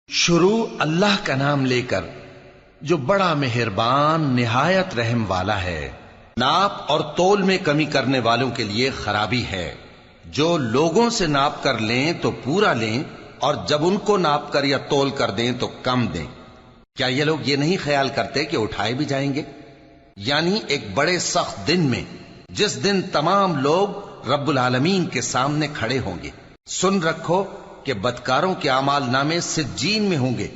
شروع اللہ کا نام لے کر جو بڑا مہربان نہایت رحم والا ہے۔ ناپ اور تول میں کمی کرنے والوں کے لیے خرابی ہے۔ جو لوگوں سے ناپ کر لیں تو پورا لیں، اور جب ان کو ناپ کر یا تول کر دیں تو کم دیں۔ کیا یہ لوگ یہ نہیں خیال کرتے کہ اٹھائے بھی جائیں گے؟ یعنی ایک بڑے سخت دن میں، جس دن تمام لوگ رب العالمین کے سامنے کھڑے ہوں گے۔ سن رکھو کہ بدکاروں کے اعمال نامے سجین میں ہوں گے،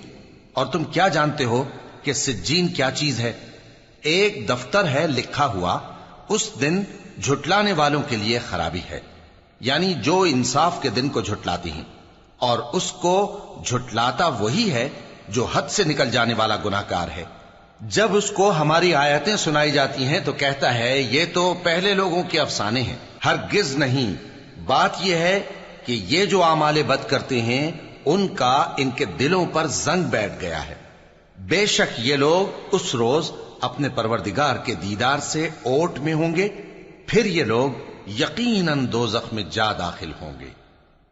اور تم کیا جانتے ہو کہ سجین کیا چیز ہے؟ ایک دفتر ہے لکھا ہوا، اس دن جھٹلانے والوں کے لیے خرابی ہے، یعنی جو انصاف کے دن کو جھٹلاتی ہیں، اور اس کو جھٹلاتا وہی ہے جو حد سے نکل جانے والا گناہگار ہے۔ جب اس کو ہماری آیتیں سنائی جاتی ہیں تو کہتا ہے یہ تو پہلے لوگوں کے افسانے ہیں۔ ہرگز نہیں، بات یہ ہے کہ یہ جو اعمال بد کرتے ہیں ان کا ان کے دلوں پر زنگ بیٹھ گیا ہے۔ بے شک یہ لوگ اس روز اپنے پروردگار کے دیدار سے اوٹ میں ہوں گے، پھر یہ لوگ یقیناً دوزخ میں جا داخل ہوں گے۔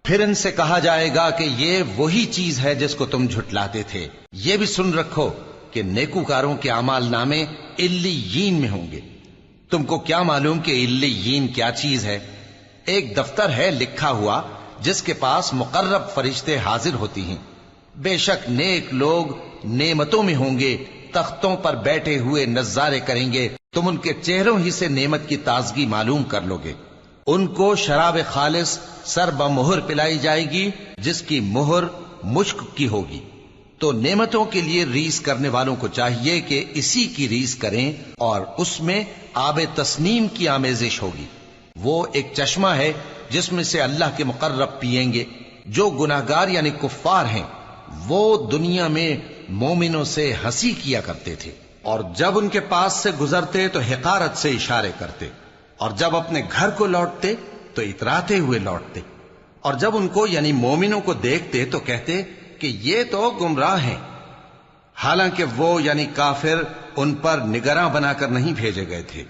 پھر ان سے کہا جائے گا کہ یہ وہی چیز ہے جس کو تم جھٹلاتے تھے۔ یہ بھی سن رکھو کہ نیکوکاروں کے اعمال نامے علیین میں ہوں گے۔ تم کو کیا معلوم کہ علیین کیا چیز ہے؟ ایک دفتر ہے لکھا ہوا جس کے پاس مقرب فرشتے حاضر ہوتی ہیں۔ بے شک نیک لوگ نعمتوں میں ہوں گے، تختوں پر بیٹھے ہوئے نظارے کریں گے، تم ان کے چہروں ہی سے نعمت کی تازگی معلوم کر لو گے۔ ان کو شراب خالص سر بمہر پلائی جائے گی جس کی مہر مشک کی ہوگی۔ تو نعمتوں کے لیے ریس کرنے والوں کو چاہیے کہ اسی کی ریس کریں، اور اس میں آب تسنیم کی آمیزش ہوگی۔ وہ ایک چشمہ ہے جس میں سے اللہ کے مقرب پیئیں گے۔ جو گناہگار یعنی کفار ہیں وہ دنیا میں مومنوں سے ہنسی کیا کرتے تھے، اور جب ان کے پاس سے گزرتے تو حقارت سے اشارے کرتے، اور جب اپنے گھر کو لوٹتے تو اتراتے ہوئے لوٹتے، اور جب ان کو یعنی مومنوں کو دیکھتے تو کہتے کہ یہ تو گمراہ ہیں، حالانکہ وہ یعنی کافر ان پر نگراں بنا کر نہیں بھیجے گئے تھے۔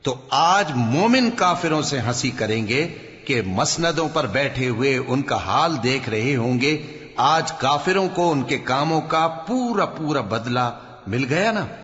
تو آج مومن کافروں سے ہنسی کریں گے کہ مسندوں پر بیٹھے ہوئے ان کا حال دیکھ رہے ہوں گے۔ آج کافروں کو ان کے کاموں کا پورا بدلہ مل گیا نا۔